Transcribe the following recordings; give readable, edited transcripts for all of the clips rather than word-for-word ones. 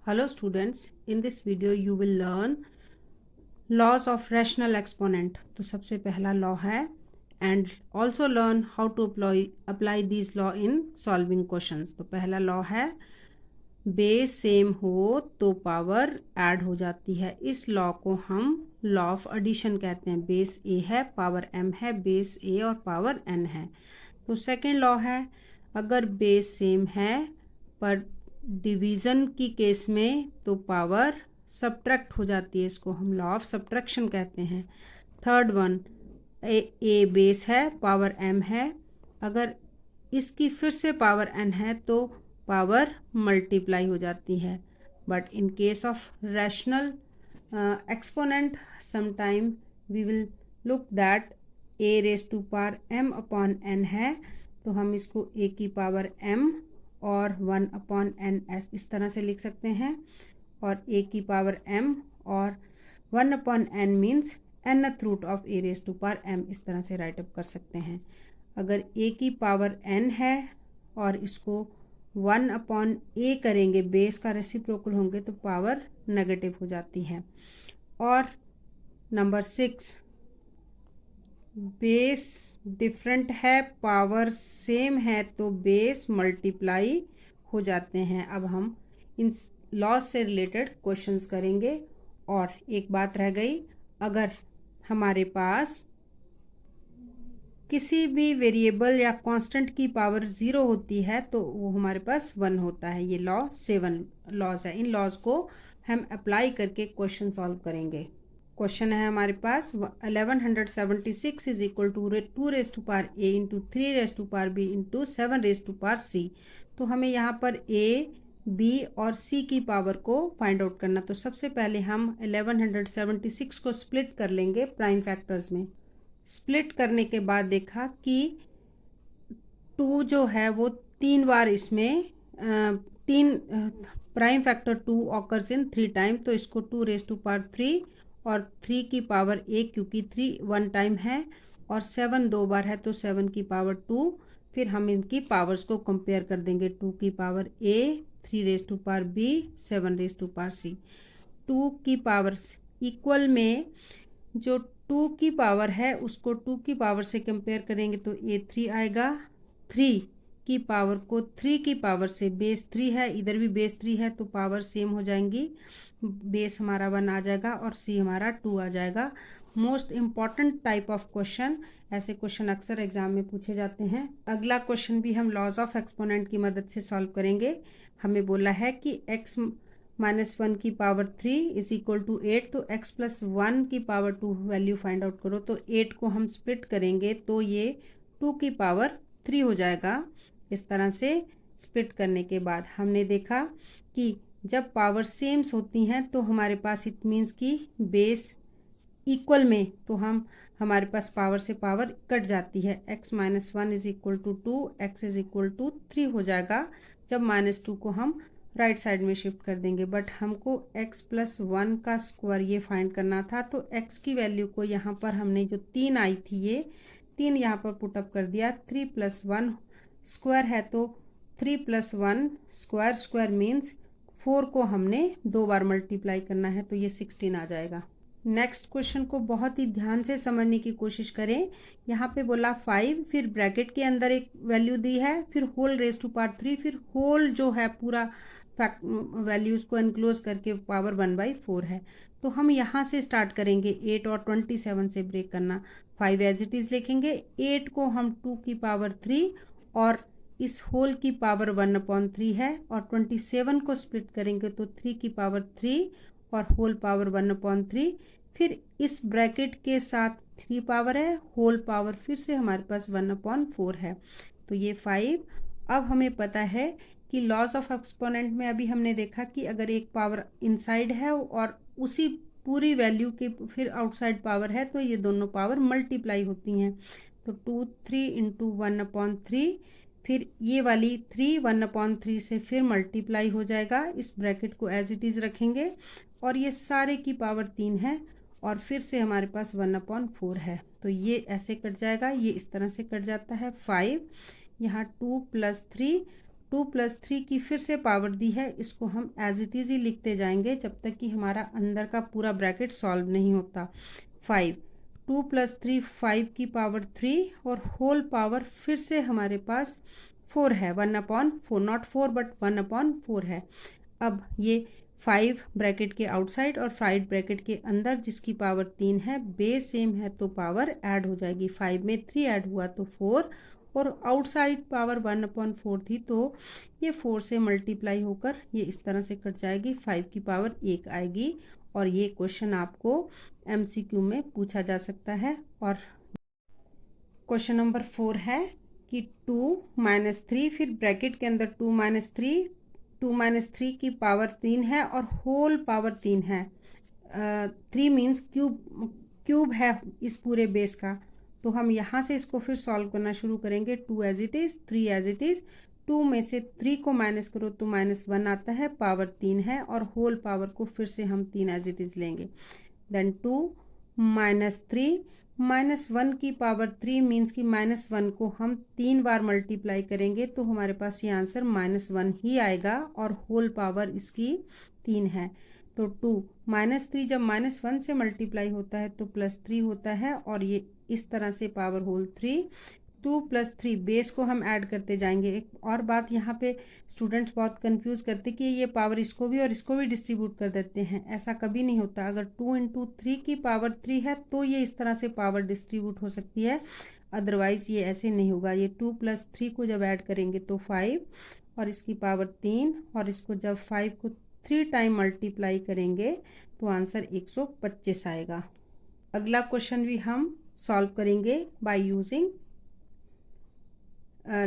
Hello students, in this video you will learn laws of rational exponent. तो सबसे पहला law है and also learn how to apply these law in solving questions. तो पहला law है base same हो तो पावर ऐड हो जाती है। इस लॉ को हम लॉ ऑफ एडिशन कहते हैं। बेस ए है, पावर m है, बेस a और पावर n है। तो सेकेंड लॉ है अगर बेस सेम है पर डिवीज़न की केस में तो पावर सब्ट्रैक्ट हो जाती है, इसको हम लॉ ऑफ सब्ट्रैक्शन कहते हैं। थर्ड वन ए बेस है, पावर m है, अगर इसकी फिर से पावर n है तो पावर मल्टीप्लाई हो जाती है। But in case of rational exponent sometime we will look that a raise to power m upon n है, तो हम इसको a की पावर m और 1 अपॉन n इस तरह से लिख सकते हैं, और a की पावर m और 1 upon n means nth root of a raise to power m इस तरह से राइट अप कर सकते हैं। अगर a की पावर n है और इसको 1 अपॉन a करेंगे, बेस का रेसिप्रोकल होंगे तो पावर नेगेटिव हो जाती है। और नंबर 6 बेस डिफरेंट है, पावर सेम है तो बेस मल्टीप्लाई हो जाते हैं। अब हम इन लॉज से रिलेटेड क्वेश्चंस करेंगे। और एक बात रह गई, अगर हमारे पास किसी भी वेरिएबल या कांस्टेंट की पावर 0 होती है तो वो हमारे पास 1 होता है। ये लॉ 7 लॉज है। इन लॉज को हम अप्लाई करके क्वेश्चन सॉल्व करेंगे। क्वेश्चन है हमारे पास 1176 is equal to 2 raise to power a into 3 raise to power b into 7 raise to power c। तो हमें यहाँ पर a, b और c की पावर को फाइंड आउट करना। तो सबसे पहले हम 1176 को स्प्लिट कर लेंगे प्राइम फैक्टर्स में। स्प्लिट करने के बाद देखा कि 2 जो है वो 3 बार इसमें prime factor 2 occurs in 3 time, तो इसको 2 रेज टू पावर 3 और 3 की पावर 1 क्योंकि 3 1 टाइम है, और 7 2 बार है तो 7 की पावर 2। फिर हम इनकी पावर्स को कंपेयर कर देंगे। 2 की power a, 3 raise to power b, 7 raise to power c। 2 की पावर इक्वल में जो 2 की पावर है उसको 2 की पावर से कंपेयर करेंगे तो ये 3 आएगा। 3 की पावर को 3 की पावर से, बेस 3 है, इधर भी बेस 3 है तो पावर सेम हो जाएंगी। बेस हमारा 1 आ जाएगा और c हमारा 2 आ जाएगा। Most important type of question, ऐसे क्वेश्चन अक्सर एग्जाम में पूछे जाते हैं। अगला क्वेश्चन भी हम लॉज ऑफ एक्सपोनेंट की मदद से सॉल्व करेंगे। हमें बोला है कि x -1 की पावर 3 इज इक्वल टू 8, तो x प्लस 1 की पावर 2 वैल्यू फाइंड आउट करो। तो 8 को हम स्प्लिट करेंगे तो ये 2 की पावर 3 हो जाएगा। इस तरह से स्प्लिट करने के बाद हमने देखा कि जब पावर सेम्स होती हैं तो हमारे पास इट मीन्स कि बेस इक्वल में, तो हमारे पास पावर से पावर कट जाती है। x -1 is equal to 2, x is equal to 3 हो जाएगा जब -2 को हम राइट साइड में शिफ्ट कर देंगे। बट हमको x प्लस 1 का स्क्वायर ये फाइंड करना था, तो x की वैल्यू को यहाँ पर हमने जो 3 आई थी ये 3 यहाँ पर पुटअप कर दिया। 3 प्लस 1 स्क्वायर है तो 3 प्लस 1 स्क्वायर, स्क्वायर मीन्स 4 को हमने 2 बार मल्टीप्लाई करना है तो ये 16 आ जाएगा। नेक्स्ट क्वेश्चन को बहुत ही ध्यान से समझने की कोशिश करें। यहाँ पे बोला 5, फिर ब्रैकेट के अंदर एक वैल्यू दी है, फिर होल रेज टू पावर 3, फिर होल जो है पूरा वैल्यूज को एनक्लोज करके पावर 1/4 है। तो हम यहाँ से स्टार्ट करेंगे 8 और 27 से ब्रेक करना। 5 एज इट इज लिखेंगे, 8 को हम 2 की पावर 3 और इस होल की पावर 1/3 है, और 27 को स्प्लिट करेंगे तो 3 की पावर 3 और होल पावर 1/3। फिर इस ब्रैकेट के साथ 3 पावर है, होल पावर फिर से हमारे पास 1/4 है, तो ये 5। अब हमें पता है कि लॉज ऑफ एक्सपोनेंट में अभी हमने देखा कि अगर एक पावर इनसाइड है और उसी पूरी वैल्यू के फिर आउटसाइड पावर है तो ये दोनों पावर मल्टीप्लाई होती हैं। तो 2 3 इंटू 1/3, फिर ये वाली 3 1/3 से फिर मल्टीप्लाई हो जाएगा। इस ब्रैकेट को एज इट इज़ रखेंगे और ये सारे की पावर 3 है और फिर से हमारे पास 1/4 है, तो ये ऐसे कट जाएगा, ये इस तरह से कट जाता है। 5 यहाँ 2 प्लस 3, 2 + 3 की फिर से पावर दी है, इसको हम एज इट इज़ ही लिखते जाएंगे जब तक कि हमारा अंदर का पूरा ब्रैकेट सॉल्व नहीं होता। 5 2 + 3 5 की पावर 3 और होल पावर फिर से हमारे पास 4 है, 1/4 नॉट 4 बट 1/4 है। अब ये 5 ब्रैकेट के आउटसाइड और 5 ब्रैकेट के अंदर जिसकी पावर 3 है, बेस सेम है तो पावर ऐड हो जाएगी। 5 में 3 ऐड हुआ तो 4 और आउटसाइड पावर 1/4 थी तो ये 4 से मल्टीप्लाई होकर ये इस तरह से कट जाएगी, 5 की पावर 1 आएगी। और ये क्वेश्चन आपको MCQ में पूछा जा सकता है। और क्वेश्चन नंबर 4 है कि 2 - 3, फिर ब्रैकेट के अंदर 2 - 3, 2 - 3 की पावर 3 है और होल पावर 3 है। 3 मीन्स क्यूब है इस पूरे बेस का, तो हम यहाँ से इसको फिर सॉल्व करना शुरू करेंगे। 2 as it is, 3 as it is, 2 में से 3 को माइनस करो तो -1 आता है, पावर 3 है और होल पावर को फिर से हम 3 एज इट इज़ लेंगे। देन 2 - 3 -1 की पावर 3 मीन्स कि -1 को हम 3 बार मल्टीप्लाई करेंगे तो हमारे पास ये आंसर -1 ही आएगा और होल पावर इसकी 3 है। तो 2 -3 जब -1 से मल्टीप्लाई होता है तो +3 होता है और ये इस तरह से पावर होल 3। 2 + 3 बेस को हम ऐड करते जाएंगे। एक और बात यहाँ पे स्टूडेंट्स बहुत कंफ्यूज करते कि ये पावर इसको भी और इसको भी डिस्ट्रीब्यूट कर देते हैं, ऐसा कभी नहीं होता। अगर 2 × 3 की पावर 3 है तो ये इस तरह से पावर डिस्ट्रीब्यूट हो सकती है, अदरवाइज ये ऐसे नहीं होगा। ये 2 + 3 को जब ऐड करेंगे तो 5 और इसकी पावर 3 और इसको जब 5 को 3 टाइम मल्टीप्लाई करेंगे तो आंसर 125 आएगा। अगला क्वेश्चन भी हम सॉल्व करेंगे by using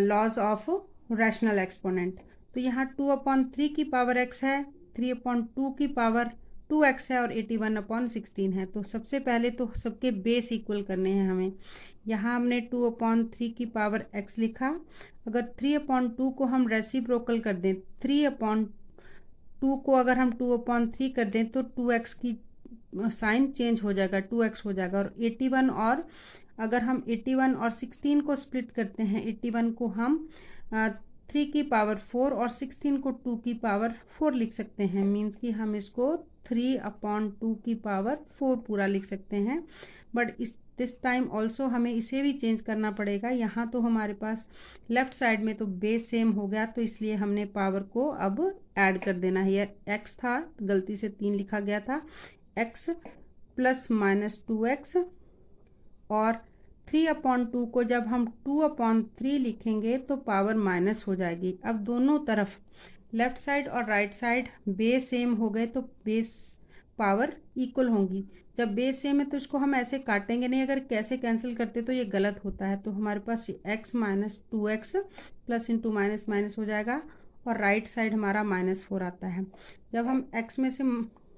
laws of rational exponent. तो यहाँ 2/3 की पावर x है, 3/2 की पावर 2x है और 81/16 है। तो सबसे पहले तो सबके बेस इक्वल करने हैं हमें। यहाँ हमने 2/3 की पावर x लिखा। अगर 3/2 को हम रेसिप्रोकल कर दें, 3/2 को अगर हम 2/3 कर दें तो 2x की साइन चेंज हो जाएगा, 2x हो जाएगा। और 81 और अगर हम 81 और 16 को स्प्लिट करते हैं, 81 को हम 3 की पावर 4 और 16 को 2 की पावर 4 लिख सकते हैं। मीन्स कि हम इसको 3/2 की पावर 4 पूरा लिख सकते हैं। बट दिस टाइम ऑल्सो हमें इसे भी चेंज करना पड़ेगा। यहाँ तो हमारे पास लेफ्ट साइड में तो बेस सेम हो गया, तो इसलिए हमने पावर को अब ऐड कर देना है। यह x था, गलती से 3 लिखा गया था, x + -2x और 3/2 को जब हम 2/3 लिखेंगे तो पावर माइनस हो जाएगी। अब दोनों तरफ लेफ्ट साइड और राइट साइड बेस सेम हो गए तो बेस पावर इक्वल होंगी। जब बेस सेम है तो इसको हम ऐसे काटेंगे नहीं, अगर कैसे कैंसिल करते तो ये गलत होता है। तो हमारे पास x - 2x plus into minus minus हो जाएगा और राइट साइड हमारा -4 आता है। जब हम x में से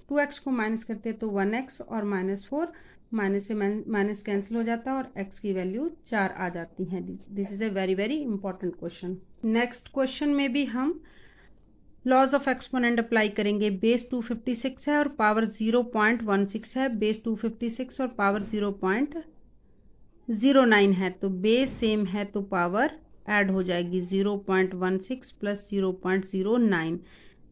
2x को माइनस करते हैं तो 1x और -4 माइनस से माइनस कैंसिल हो जाता है और x की वैल्यू 4 आ जाती है। This is a very very important question. Next question में भी हम लॉज ऑफ एक्सपोनेंट अप्लाई करेंगे। बेस 256 है और पावर 0.16 है, बेस 256 और पावर 0.09 है। तो बेस सेम है तो पावर ऐड हो जाएगी, 0.16 प्लस 0.09।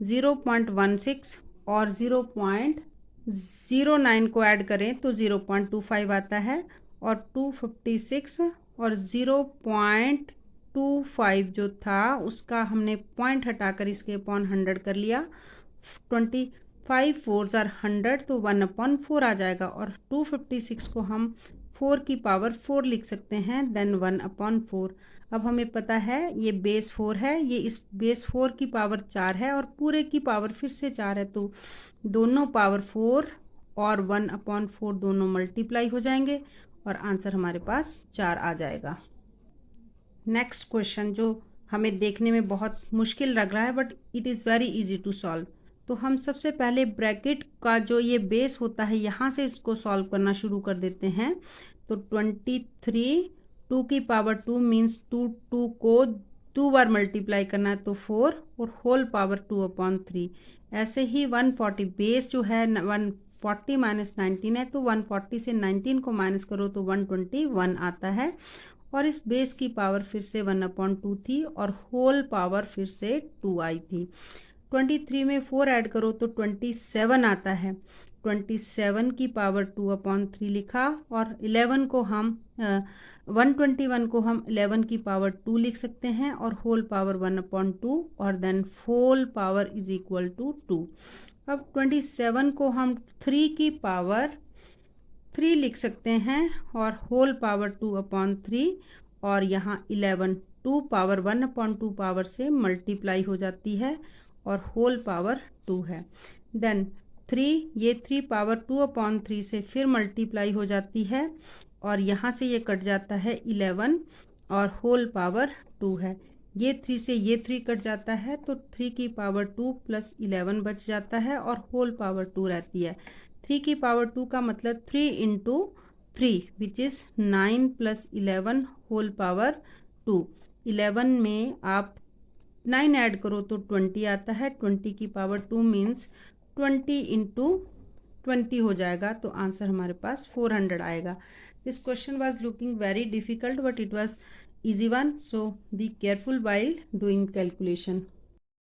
0.16 और 0.09 को ऐड करें तो 0.25 आता है और 256 और 0.25 जो था उसका हमने पॉइंट हटाकर इसके अपॉन 100 कर लिया। 25 4s are 100 तो 1/4 आ जाएगा और 256 को हम 4 की पावर 4 लिख सकते हैं, देन 1/4। अब हमें पता है ये बेस 4 है, ये इस बेस 4 की पावर 4 है और पूरे की पावर फिर से 4 है, तो दोनों पावर 4 और 1/4 दोनों मल्टीप्लाई हो जाएंगे और आंसर हमारे पास 4 आ जाएगा। नेक्स्ट क्वेश्चन जो हमें देखने में बहुत मुश्किल लग रहा है but it is very easy to solve. तो हम सबसे पहले ब्रैकेट का जो ये बेस होता है यहाँ से इसको सॉल्व करना शुरू कर देते हैं। तो 23 2 की पावर 2 मीन्स 2 को 2 बार मल्टीप्लाई करना है तो 4 और होल पावर 2/3। ऐसे ही 140 बेस जो है 140 - 19 है तो 140 से 19 को माइनस करो तो 121 आता है और इस बेस की पावर फिर से 1/2 थी और होल पावर फिर से 2 आई थी। 23 में 4 ऐड करो तो 27 आता है। 27 की पावर 2/3 लिखा और 11 को हम 121 को हम 11 की पावर 2 लिख सकते हैं और होल पावर 1/2 और then whole power is equal to 2। अब 27 को हम 3 की पावर 3 लिख सकते हैं और होल पावर 2/3 और यहाँ 11 2 पावर 1/2 पावर से मल्टीप्लाई हो जाती है और होल पावर 2 है। देन 3 ये 3 पावर 2/3 से फिर मल्टीप्लाई हो जाती है और यहाँ से ये कट जाता है 11 और होल पावर 2 है। ये 3 से ये 3 कट जाता है तो 3 की पावर 2 प्लस 11 बच जाता है और होल पावर 2 रहती है। 3 की पावर 2 का मतलब 3 into 3 which is 9 plus 11 whole power 2। 11 में आप 9 ऐड करो तो 20 आता है। 20 की पावर 2 मीन्स 20 इंटू 20 हो जाएगा तो आंसर हमारे पास 400 आएगा। This question was looking very difficult but it was easy one, so be careful while doing calculation.